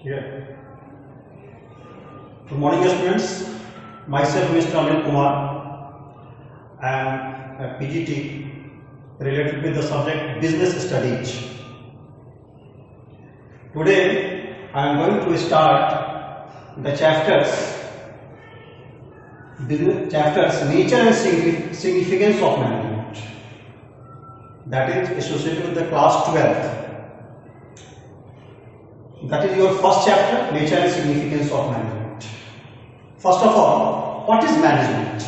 Yeah. Good morning, students. Myself, Mr. Anil Kumar. I am a PGT related with the subject Business Studies. Today, I am going to start the chapters Nature and Significance of Management. That is associated with the class 12th. That is your first chapter, Nature and Significance of Management. First of all, what is management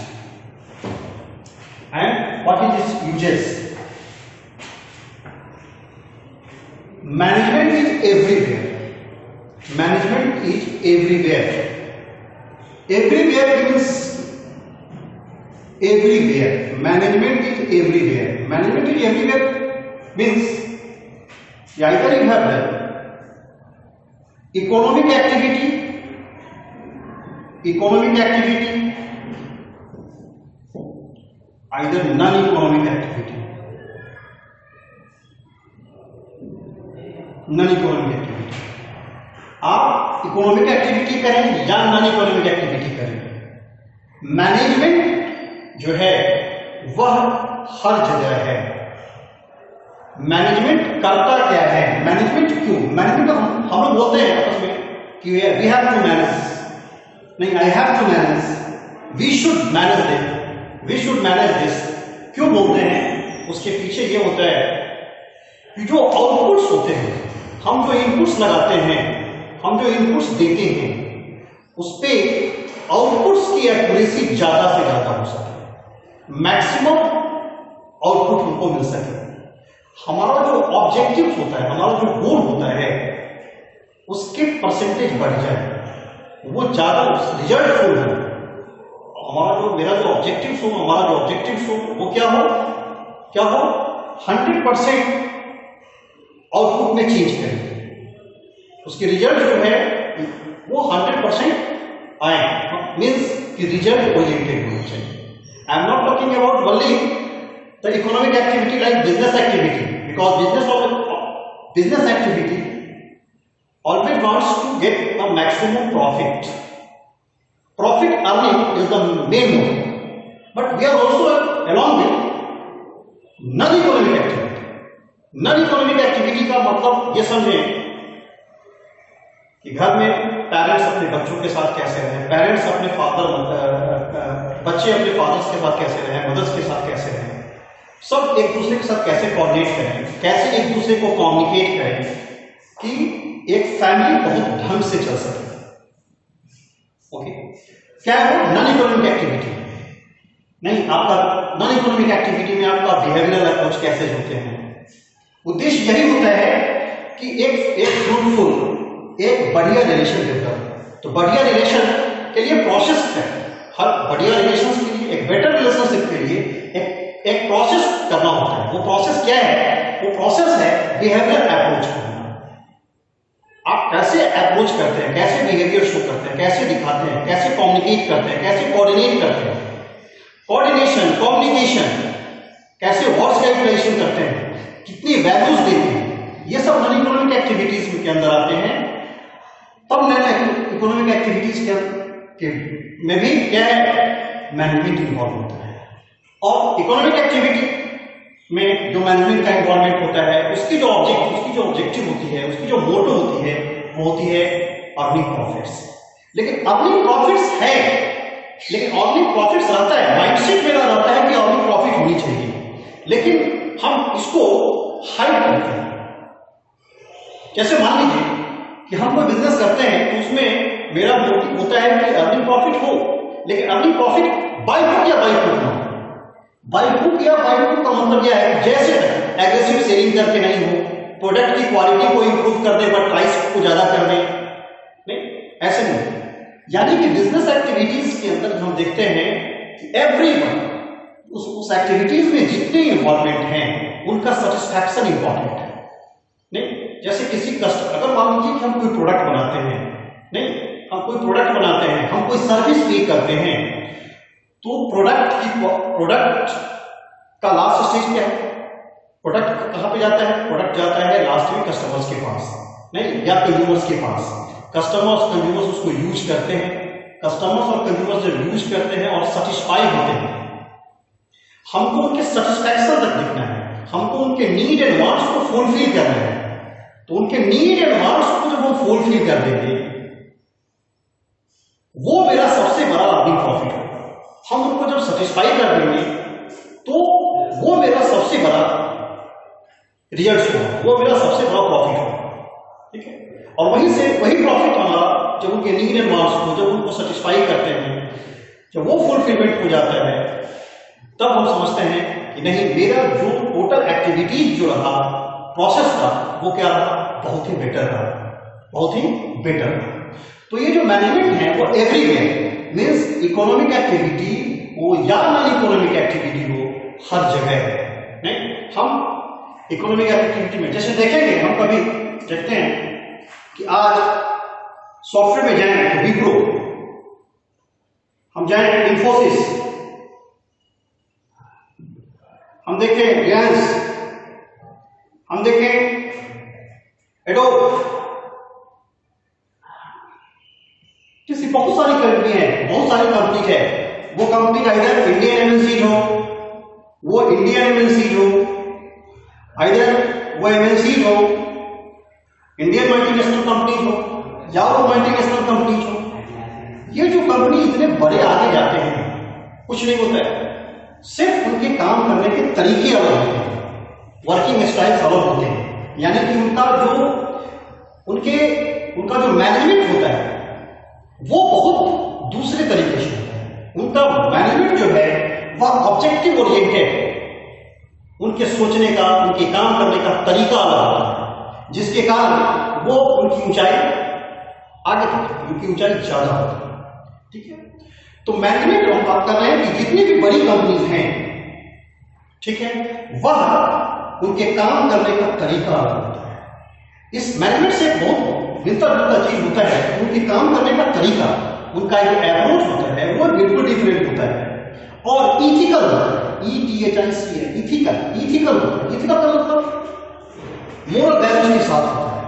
and what is its uses? Management is everywhere. Management is everywhere. Everywhere means everywhere. Management is everywhere. Management is everywhere means either you have the economic activity, either non-economic activity. आप economic activity करें या non economic activity करें, management जो है वह हर जगह है। Management करता क्या है, मैनेजमेंट क्यों, मैनेजमेंट हम लोग बोलते हैं आपस में कि वी हैव टू मैनेज, नहीं I have to manage, we should manage this, we should manage this, क्यों बोलते हैं? उसके पीछे ये होता है कि जो आउटपुट्स होते हैं, हम जो इनपुट्स लगाते हैं, हम जो इनपुट्स देते हैं, उस पे आउटपुट्स की एक्यूरेसी ज्यादा से ज्यादा हो सके, मैक्सिमम आउटपुट हमको मिल सके। हमारा जो ऑब्जेक्टिव होता है, हमारा जो गोल होता है, उसके परसेंटेज बढ़ जाए, वो ज्यादा रिजल्टफुल हो। हमारा जो मेरा जो ऑब्जेक्टिव हो, हमारा जो ऑब्जेक्टिव हो वो क्या हो 100% आउटपुट में चेंज करें, उसके रिजल्ट जो है वो 100% आए, मीन्स कि रिजल्ट ओरिएंटेड होना चाहिए। I am not talking about only the economic activity like business activity, because business activity always wants to get a maximum profit. Profit earning is the main motive, but we are also along with non-economic activity. Non-economic activity का मतलब ये समझें कि घर में parents अपने बच्चों के साथ कैसे रहें, पेरेंट्स अपने बच्चे अपने फादर्स के साथ कैसे रहें, मदर्स के साथ कैसे रहें, सब एक दूसरे के साथ कैसे कोऑर्डिनेट करें, कैसे एक दूसरे को कम्युनिकेट करें कि एक फैमिली बहुत ढंग से चल सके। ओके, क्या है नॉन इकोनॉमिक एक्टिविटी? नहीं, आपका नॉन इकोनॉमिक एक्टिविटी में आपका बिहेवियरल अप्रोच कैसे होते हैं, उद्देश्य यही होता है कि एक फ्रूटफुल, एक बढ़िया रिलेशन डेवलप। तो बढ़िया रिलेशन के लिए प्रोसेस है, हर बढ़िया रिलेशन के लिए, एक बेटर रिलेशनशिप के लिए एक प्रोसेस करना होता है। वो प्रोसेस क्या है? वो प्रोसेस है बिहेवियर अप्रोच करना। आप कैसे अप्रोच करते हैं, कैसे बिहेवियर शो करते हैं, कैसे दिखाते हैं, कैसे कम्युनिकेट करते हैं, कैसे कोऑर्डिनेट करते हैं, कोऑर्डिनेशन, कम्युनिकेशन, कैसे वर्ड्स कैलकुलेशन करते हैं, कितनी वैल्यूज देते हैं, ये सब नॉन इकोनॉमिक एक्टिविटीज के अंदर आते हैं। तब नॉन इकोनॉमिक एक्टिविटीज में भी क्या है, मैनेजमेंट इन्वॉल्व होता है। और इकोनॉमिक एक्टिविटी में जो मैनेजमेंट का इन्वॉल्वमेंट होता है, उसकी जो ऑब्जेक्टिव होती है, उसकी जो मोटो होती है, वो होती है अर्निंग प्रॉफिट्स। लेकिन अर्निंग प्रॉफिट्स है, लेकिन अर्निंग प्रॉफिट्स रहता है, माइंडसेट मेरा रहता है कि अर्निंग प्रॉफिट होनी चाहिए, लेकिन हम इसको हाइड करते हैं। जैसे मान लीजिए कि हम कोई बिजनेस करते हैं, तो उसमें मेरा मोटिव होता है कि अर्निंग प्रॉफिट हो, लेकिन अर्निंग प्रॉफिट बाय हुक या बाय हुक ना, बाय हुक या बाय हुक का मतलब क्या है, जैसे एग्रेसिव सेलिंग करके नहीं हो, प्रोडक्ट की क्वालिटी को इंप्रूव कर दे बट प्राइस को ज्यादा कर दे, नहीं, ऐसे नहीं। यानी कि बिजनेस एक्टिविटीज के अंदर हम देखते हैं कि एवरीवन उस एक्टिविटीज में जितने इन्वॉल्वमेंट हैं उनका सेटिस्फैक्शन इंपॉर्टेंट है। नहीं, जैसे किसी कस्टमर, अगर मान लीजिए कि हम कोई प्रोडक्ट बनाते हैं, नहीं, हम कोई प्रोडक्ट बनाते हैं, हम कोई सर्विस पे करते हैं, तो प्रोडक्ट का लास्ट स्टेज क्या है? प्रोडक्ट कहां पे जाता है? प्रोडक्ट जाता है लास्ट में कस्टमर्स के पास, नहीं, या कंज्यूमर्स के पास। कस्टमर्स कंज्यूमर्स उसको यूज करते हैं, कस्टमर्स और कंज्यूमर्स जब यूज करते हैं और सेटिस्फाई होते हैं, हमको उनके सेटिस्फैक्शन तक देखना है, हमको उनके नीड एंड वांट्स को फुलफिल करना है। तो उनके नीड एंड वांट्स को जब हम फुलफिल कर देंगे, वो मेरा सबसे बड़ा अर्निंग प्रॉफिट होगा। हम उनको जब सेटिस्फाई कर देंगे तो वो मेरा सबसे बड़ा रिजल्ट होगा, वो मेरा सबसे बड़ा प्रॉफिट होगा, ठीक है। और वही प्रॉफिट हमारा जब उनके नीड एंड वांट्स को जब उनको सेटिस्फाई करते हैं, जब वो फुलफिलमेंट हो जाता है, तब हम समझते हैं कि नहीं, मेरा जो टोटल एक्टिविटीज जो रहा, प्रोसेस था, वो क्या रहा, बहुत ही बेटर रहा, बहुत ही बेटर रहा। तो ये जो मैनेजमेंट है वो एवरीवेयर मींस इकोनॉमिक एक्टिविटी हो या नॉन इकोनॉमिक एक्टिविटी हो, हर जगह है। नहीं, हम इकोनॉमिक एक्टिविटी में जैसे देखेंगे, हम कभी देखते हैं कि आज सॉफ्टवेयर में जाएं तो विप्रो, हम जाएं इंफोसिस, हम देखें रिलायंस, हम देखें एडोब, जैसी बहुत सारी कंपनी है, बहुत सारी कंपनी है। वो कंपनी आइदर इंडियन एमएनसी हो, वो इंडियन एमएनसी हो, आइदर वो एमएनसी हो, इंडियन मल्टीनेशनल कंपनी हो या वो मल्टीनेशनल कंपनी हो। ये जो कंपनी इतने बड़े आगे जाते हैं, कुछ नहीं होता है, सिर्फ उनके काम करने के तरीके अलग होते हैं, वर्किंग स्टाइल अलग होते हैं। यानी कि उनका जो मैनेजमेंट होता है वो बहुत दूसरे तरीके से होता है। उनका मैनेजमेंट जो है वह ऑब्जेक्टिव ओरिएंटेड, उनके सोचने का, उनके काम करने का तरीका अलग होता है, जिसके कारण वो उनकी ऊंचाई आगे तक, उनकी ऊंचाई ज्यादा होती है, ठीक है। तो मैनेजमेंट हम बात कर रहे हैं कि जितनी भी बड़ी कंपनीज हैं, ठीक है, वह उनके काम करने का तरीका अलग होता है। इस मैनेजमेंट से बहुत मिलता जुलता चीज होता है, उनके काम करने का तरीका, उनका जो अप्रोच होता है वो बिल्कुल डिफरेंट होता है। और इथिकल होता है, ETHICAL, इथिकल होता है। इथिकल का मतलब मोरल वैल्यूज के साथ होता है।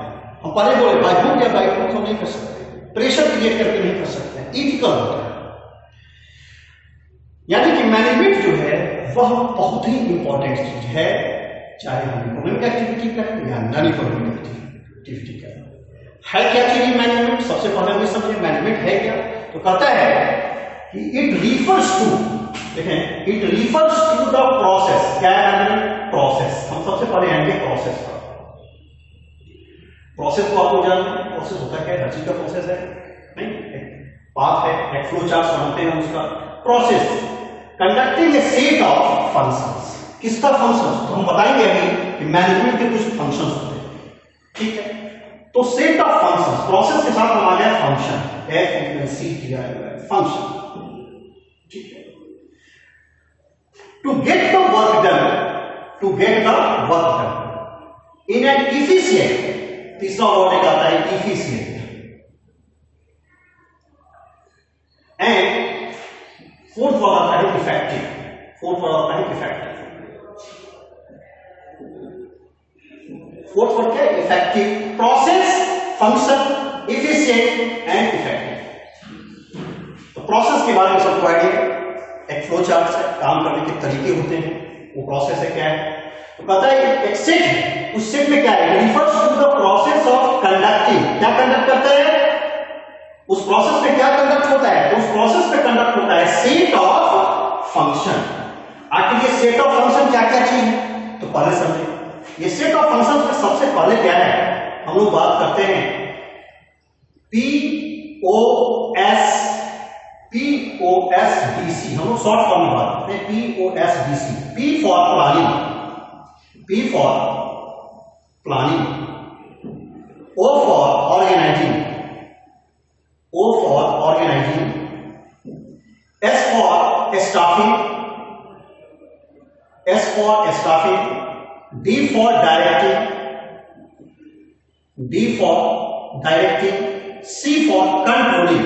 हम पहले बोले बाय हुक या बाय हुक हम नहीं कर सकते, प्रेशर क्रिएट करके नहीं कर सकते, इथिकल होता है। यानी कि मैनेजमेंट जो है वह बहुत ही इंपॉर्टेंट चीज है, चाहे हम इकोनॉमिक एक्टिविटी करें या नॉन इकोनॉमिक एक्टिविटी करें। है क्या चीज मैनेजमेंट? सबसे पहले हमें समझे मैनेजमेंट है क्या। तो कहता है कि इट रिफर्स टू, देखें, it refers to the process. क्या है मैनेजमेंट? प्रोसेस। हम सबसे पहले आएंगे प्रोसेस पर। प्रोसेस को आपको जानना है, प्रोसेस होता है, हर चीज का प्रोसेस है, नहीं, एक पाथ है, एक फ्लो चार्ट बनाते हैं उसका। Process conducting a set of functions. किसका फंक्शन? तो हम बताएंगे अभी कि मैनेजमेंट के कुछ फंक्शंस होते हैं, ठीक है। तो सेट ऑफ फंक्शंस, प्रोसेस के साथ हम आ गया फंक्शन, फंक्शन, ठीक है। To get the work done in an efficient, तीसरा वर्ड एक आता है इफिशिएंट, एंड फोर्थ वर्ड आता है इफेक्टिव। फोर्थ वर्ड आता है इफेक्टिव। फोर्थ वर्ड क्या है? Effective. Process, function, efficient and effective. तो प्रोसेस के बारे में सबको आइडिया, एक फ्लो चार्ट है, काम करने के तरीके होते हैं, वो प्रोसेस है। क्या है? तो कहता है एक सेट है, उस सेट में क्या है? Refers to the process of conducting. क्या कंडक्ट करता है? उस प्रोसेस में क्या कंडक्ट होता है? तो उस प्रोसेस में कंडक्ट होता है सेट ऑफ फंक्शन। आखिर ये सेट ऑफ फंक्शन क्या क्या चीज है? तो पहले समझे, ये सेट ऑफ फंक्शन में सबसे पहले क्या है? हम लोग बात करते हैं POSDC। हम लोग शॉर्ट फॉर्म में बात करते हैं POSDC। P for planning, P for planning, O for organising, O for organising, S for staffing, S for staffing, D for directing, D for directing, C for controlling,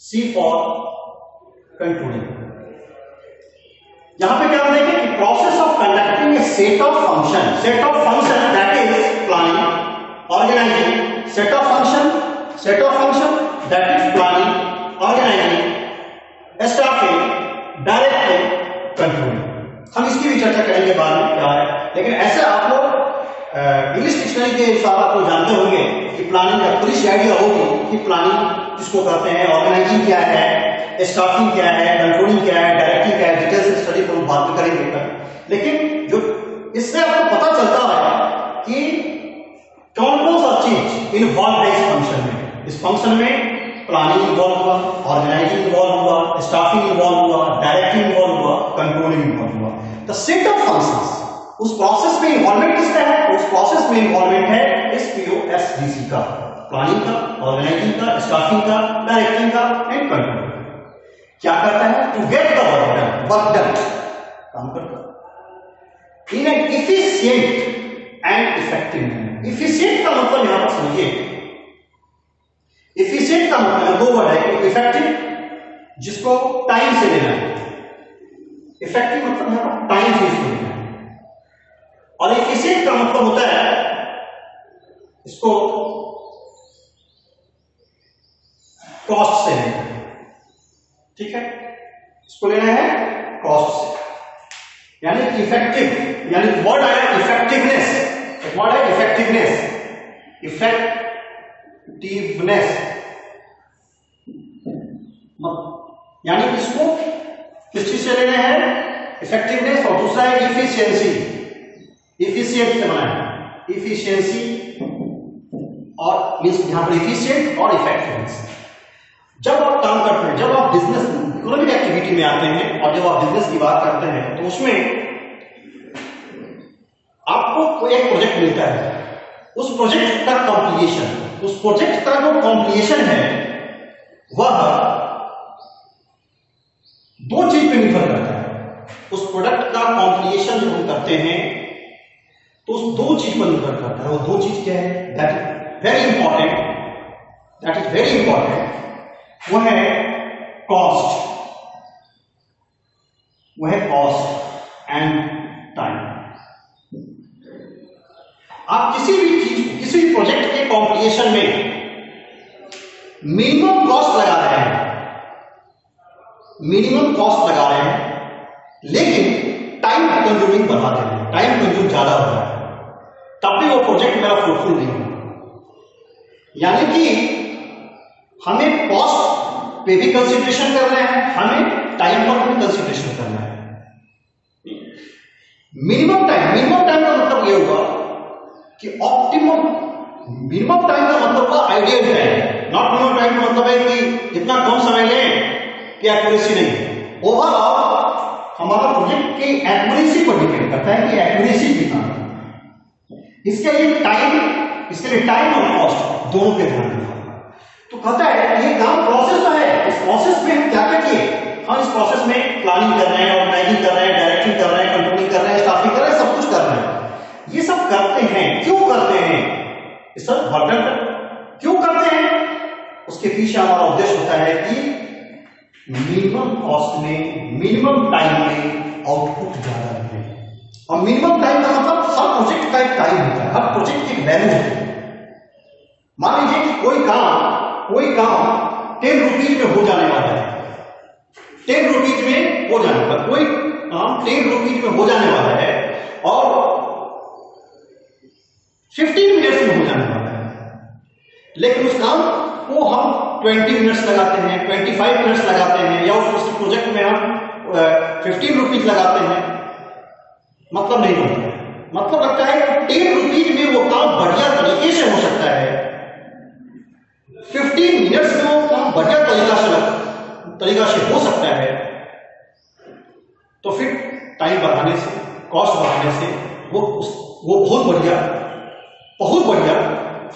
C for controlling. यहां पे क्या हम देखें कि process of conducting a set of function that is planning, organising, set of function set of function that is planning, organising, staffing, directing, controlling. हम इसकी भी चर्चा करेंगे बाद में क्या है, लेकिन ऐसे आप लोग इंग्लिश डिक्शनरी के हिसाब आप लोग जानते होंगे कि प्लानिंग का थोड़ी सी आइडिया होगी कि प्लानिंग किसको कहते हैं, ऑर्गेनाइजिंग क्या है, स्टाफिंग क्या है, कंट्रोलिंग क्या है, डायरेक्टिंग क्या है। डिटेल से स्टडी को हम बाद में करेंगे। लेकिन जो इससे आपको पता चलता है कि कौन कौन सा चीज इन्वॉल्व है इस फंक्शन में। इस फंक्शन में प्लानिंग इन्वॉल्व हुआ, ऑर्गेनाइजिंग इन्वॉल्व हुआ, स्टाफिंग इन्वॉल्व हुआ, डायरेक्टिंग इन्वॉल्व हुआ, कंट्रोलिंग इन्वॉल्व हुआ। द सेट ऑफ फंक्शंस, उस प्रोसेस में इन्वॉल्वमेंट किसका है? उस प्रोसेस में इन्वॉल्वमेंट है इस POSDC का, प्लानिंग का, ऑर्गेनाइजिंग का, स्टाफिंग का, डायरेक्टिंग का एंड कंट्रोलिंग। क्या करता है? To get the work done, काम करता है in an efficient and effective manner. Efficient का मतलब यहां पर समझिए, इफिशिएंट का मतलब दो वर्ड है, इफेक्टिव जिसको टाइम से लेना है, इफेक्टिव मतलब यहां पर टाइम से इसको लेना है, और इफिशिएंट का मतलब होता है इसको कॉस्ट से लेना है। ठीक है, इसको लेना है कॉस्ट से, यानी इफेक्टिव, यानी वर्ड आया इफेक्टिवनेस, वर्ड है इफेक्टिवनेस, इफेक्टिवनेस यानी इसको किस चीज से लेना है? इफेक्टिवनेस। और दूसरा है इफिशियंसी, इफिशिएंट से बना है इफिशियंसी, और मींस यहां पर इफिशिएंट और इफेक्टिवनेस। जब आप काम करते हैं, जब आप बिजनेस इकोनॉमिक एक्टिविटी में आते हैं और जब आप बिजनेस की बात करते हैं तो उसमें आपको कोई एक प्रोजेक्ट मिलता है, उस प्रोजेक्ट का कॉम्प्लीशन, उस प्रोजेक्ट का जो कॉम्प्लीशन है वह दो चीज पे निर्भर करता है। उस प्रोडक्ट का कॉम्प्लीशन जो हम करते हैं तो उस दो चीज पर निर्भर करता है। वो दो चीज क्या है? That is very important, that is very important, वो है कॉस्ट, वो है कॉस्ट एंड टाइम। आप किसी भी चीज, किसी भी प्रोजेक्ट के कॉम्प्लीशन में मिनिमम कॉस्ट लगा रहे हैं, मिनिमम कॉस्ट लगा रहे हैं, लेकिन टाइम कंज्यूमिंग बढ़ा दे रहे हैं, टाइम कंज्यूम ज्यादा हो रहा है, तब भी वो प्रोजेक्ट मेरा फ्रूटफुल नहीं होगा। यानी कि हमें कॉस्ट पे भी कंसिडरेशन करना है, हमें टाइम पर भी कंसिडरेशन करना है। मिनिमम टाइम का मतलब ये होगा कि ऑप्टिमम, मिनिमम टाइम का मतलब होगा ideal time, not minimum time का मतलब है कि इतना कम समय लें कि एक्यूरेसी नहीं। ओवरऑल हमारा प्रोजेक्ट की एक्यूरेसी पर डिपेंड करता है कि एक्यूरेसी कितना है। इसके लिए टाइम और कॉस्ट दोनों के ध्यान रखना। तो कहता है ये काम प्रोसेस है, इस प्रोसेस में हम क्या क्या किए? हम इस प्रोसेस में प्लानिंग कर रहे हैं, ऑर्गेनाइजिंग कर रहे हैं, डायरेक्टिंग कर रहे हैं, कंट्रोलिंग कर रहे हैं, स्टाफिंग कर रहे हैं, सब कुछ कर रहे हैं। ये सब करते हैं, क्यों करते हैं? ये सब वर्क क्यों करते हैं? उसके पीछे हमारा उद्देश्य होता है कि मिनिमम कॉस्ट में, मिनिमम टाइम में आउटपुट ज्यादा मिले। और मिनिमम टाइम का मतलब हर प्रोजेक्ट का एक टाइम होता है, हर प्रोजेक्ट की एक वैल्यू होती है। मान लीजिए कि कोई काम 10 रुपीज में हो जाने वाला है, 10 रुपीज में हो जाने वाला, कोई काम 10 रुपीज में हो जाने वाला है और 15 मिनट्स में हो जाने वाला है, लेकिन उस काम को हम 20 मिनट्स लगाते हैं, 25 मिनट्स लगाते हैं, या उस प्रोजेक्ट में हम 15 रुपीज लगाते हैं, मतलब नहीं बनता। मतलब लगता है कि 10 रुपीज में वो काम बढ़िया तरीके से हो सकता है, 15 मिनट्स में वो काम बढ़िया तरीका से हो सकता है। तो फिर टाइम बढ़ाने से, कॉस्ट बढ़ाने से वो बहुत बढ़िया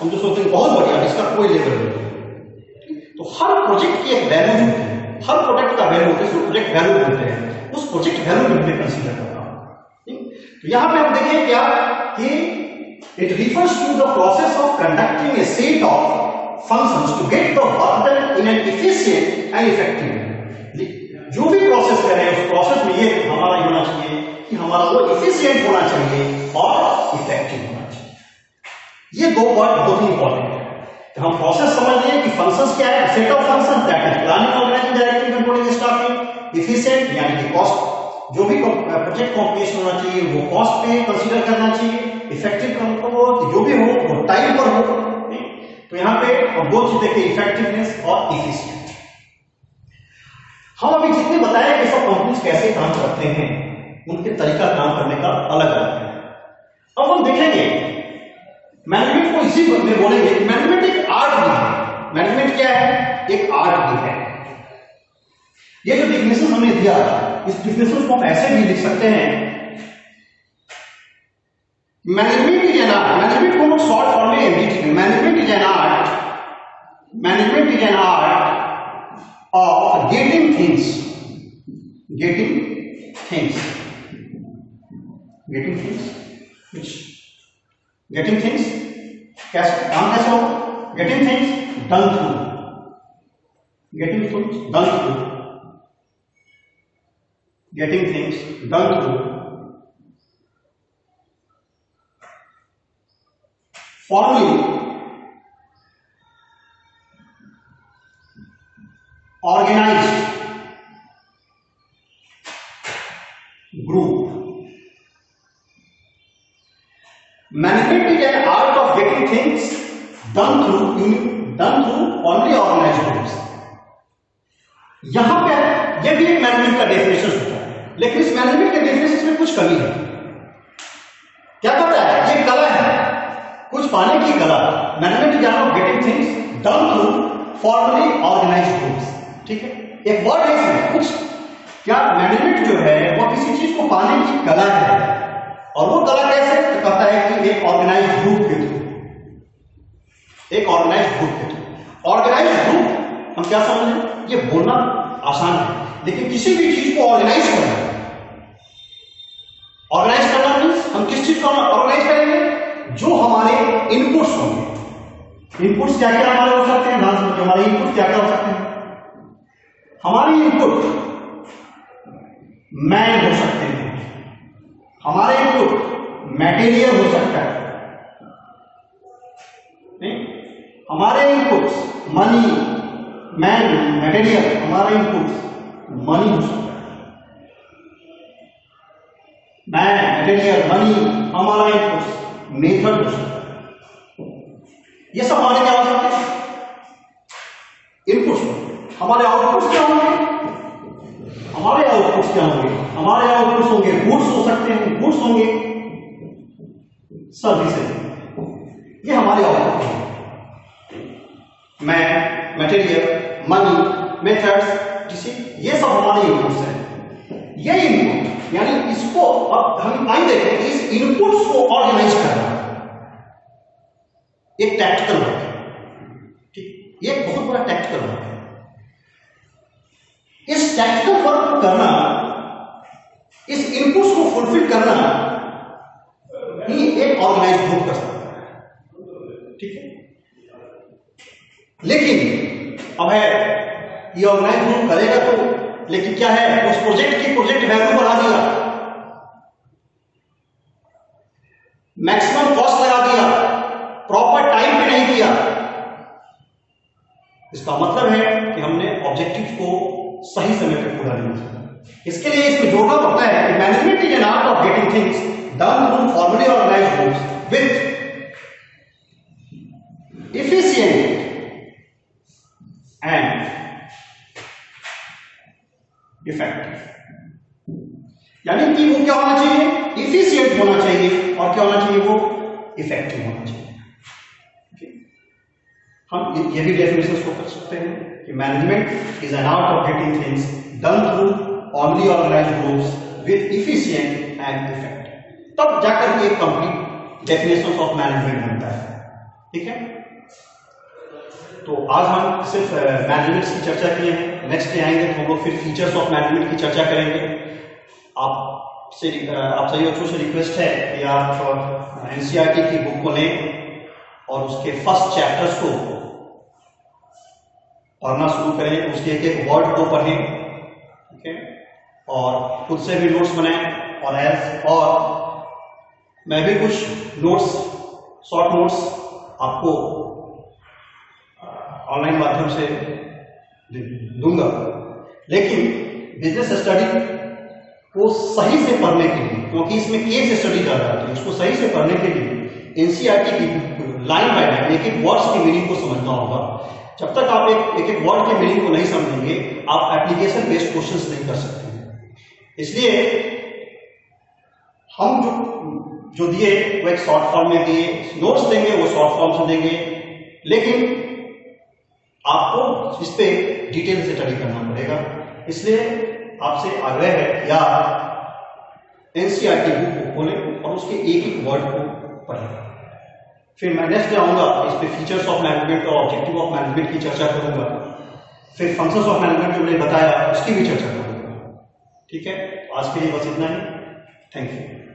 हम जो सोचते हैं बहुत बढ़िया, इसका कोई लेवल नहीं। तो हर प्रोजेक्ट की एक वैल्यू होती है, हर प्रोजेक्ट का वैल्यू होता है, उसको प्रोजेक्ट वैल्यू बोलते हैं। उस प्रोजेक्ट वैल्यू में हमें कंसीडर करना। तो यहां पे हम देखें क्या कि it refers to the process of conducting a set of functions to get the work done in an efficient and effective. जो भी प्रोसेस कर रहे हैं उस प्रोसेस में ये हमारा होना चाहिए कि हमारा वो एफिशिएंट होना चाहिए और इफेक्टिव होना चाहिए। ये दो वर्ड बहुत ही इंपॉर्टेंट है। तो हम प्रोसेस समझ लिए कि फंक्शंस क्या है, set of functions that is planning, organising, directing, controlling, staffing, efficient यानी कि कॉस्ट, जो भी प्रोजेक्ट कॉम्प्लीशन होना चाहिए वो कॉस्ट पे कंसीडर करना चाहिए, इफेक्टिव कंट्रोल जो भी हो वो टाइम पर हो। तो यहाँ पे हम दो चीज देखिए, इफेक्टिवनेस और इफिशिएंट। हम अभी जितने बताए कि सब कंपनीज कैसे काम करते हैं, उनके तरीका काम करने का अलग अलग है। अब हम देखेंगे मैनेजमेंट को, इसी में बोलेंगे कि मैनेजमेंट एक आर्ट भी है। मैनेजमेंट क्या है, एक आर्ट भी है। ये जो डिफिनेशन हमने दिया, इस डिफिनेशन को हम ऐसे भी लिख सकते हैं, management is an art. Management को हम शॉर्ट फॉर्म में MDT, management is an art, management is an art of getting things, getting things, getting things, getting things कैसे काम कैसे हो, getting things done through, getting things done through, getting things done through formally organized group. Management is an art of getting things done through formally organized groups. यहां पे ये भी एक management का डेफिनेशन होता है, लेकिन इस मैनेजमेंट के डेफिनेशन में कुछ कमी है। क्या कहता है, ये कला है, कुछ पाने की कला। Management is art of getting things done through formally organised groups. ठीक है, एक वर्ड है इसमें कुछ, क्या मैनेजमेंट जो है वो किसी चीज को पाने की कला है, और वो कला कैसे, तो कहता है कि एक ऑर्गेनाइज्ड ग्रुप के थ्रू, एक ऑर्गेनाइज्ड ग्रुप के थ्रू। ऑर्गेनाइज्ड ग्रुप हम क्या समझें, ये बोलना आसान है, लेकिन किसी भी चीज को ऑर्गेनाइज करना, ऑर्गेनाइज करना मीन्स हम किस चीज को ऑर्गेनाइज करेंगे, जो हमारे इनपुट्स होंगे। इनपुट्स क्या क्या हमारे हो सकते हैं, हमारे इनपुट क्या क्या हो सकते हैं, हमारे इनपुट मैन हो सकते हैं, हमारे इनपुट मटेरियल हो सकता है, नहीं? हमारे इनपुट्स मनी, मैन, मटेरियल, हमारे इनपुट्स मनी हो सकता है, मैन, मटेरियल, मनी, हमारा इनपुट्स मेथड हो सकता है। ये सब हमारे क्या हो सकते हैं, इनपुट्स। हमारे आउटपुट्स क्या होंगे, हमारे आउटपुट्स क्या होंगे, हमारे आउटपुट्स होंगे गुड्स हो सकते हैं, गुड्स होंगे सर्विसेज, ये हमारे आउटपुट होंगे। मैन, मटेरियल, मनी, मेथड्स, ये सब हमारे इनपुट्स हैं। ये इनपुट यानी इसको अब हम आइए देखें कि इस इनपुट्स को ऑर्गेनाइज करना एक टैक्टिकल वर्क है। ठीक, ये एक बहुत बड़ा टैक्टिकल वर्क है। इस टैक्टिकल वर्क को करना, इस इनपुट्स को फुलफिल करना ही एक ऑर्गेनाइज ग्रुप कर सकता है। ठीक है, लेकिन अब है ये ऑर्गेनाइज ग्रुप करेगा तो, लेकिन क्या है, उस प्रोजेक्ट की प्रोजेक्ट वैल्यू बढ़ा दिया, मैक्सिमम कॉस्ट लगा दिया, प्रॉपर टाइम पे नहीं दिया। इसका मतलब है कि हमने ऑब्जेक्टिव को सही समय पे पूरा नहीं किया। इसके लिए इसमें जोड़ना पड़ता है कि management is an art of getting things done through formally organised groups with efficient and effective। यानी कि वो क्या होना चाहिए, इफिशिएंट होना चाहिए, और क्या होना चाहिए, वो इफेक्टिव होना चाहिए। हम ये भी डेफिनेशन को कर सकते हैं कि management is an art of getting things done through formally organised groups with efficient and effective, तब जाकर के एक कंप्लीट डेफिनेशन ऑफ मैनेजमेंट बनता है। ठीक है, तो आज हम सिर्फ मैनेजमेंट की चर्चा किए हैं। नेक्स्ट डे आएंगे तो हम लोग फिर फीचर्स ऑफ मैनेजमेंट की चर्चा करेंगे। आप सभी बच्चों से रिक्वेस्ट है कि आप एनसीईआरटी की बुक को लें और उसके फर्स्ट चैप्टर्स को पढ़ना शुरू करें, उसके एक एक वर्ड को पढ़ें। ठीक है, और खुद से भी नोट्स बनाएं, और मैं भी कुछ नोट्स, शॉर्ट नोट्स आपको ऑनलाइन माध्यम से दूंगा, लेकिन बिजनेस स्टडी को सही से पढ़ने के लिए, क्योंकि इसमें केस स्टडी ज़्यादा आती है, उसको सही से पढ़ने के लिए एनसीईआरटी की लाइन बाय लाइन एक एक वर्ड्स की मीनिंग को समझना होगा। जब तक आप एक एक वर्ड के मीनिंग को नहीं समझेंगे, आप एप्लीकेशन बेस्ड क्वेश्चंस नहीं कर सकते हैं। इसलिए हम जो दिए वो एक शॉर्ट फॉर्म में दिए, नोट्स देंगे वो शॉर्ट फॉर्म से देंगे, लेकिन आपको इस पे डिटेल से स्टडी करना पड़ेगा। इसलिए आपसे आग्रह है कि आप एनसीईआरटी बुक को खोलें और उसके एक एक वर्ड को पढ़ें। फिर मैं नेक्स्ट आऊंगा, इस पे फीचर्स ऑफ मैनेजमेंट और ऑब्जेक्टिव ऑफ मैनेजमेंट की चर्चा करूंगा। फिर फंक्शंस ऑफ मैनेजमेंट जो मैंने बताया उसकी भी चर्चा करूंगा। ठीक है, आज के लिए बस इतना ही। Thank you.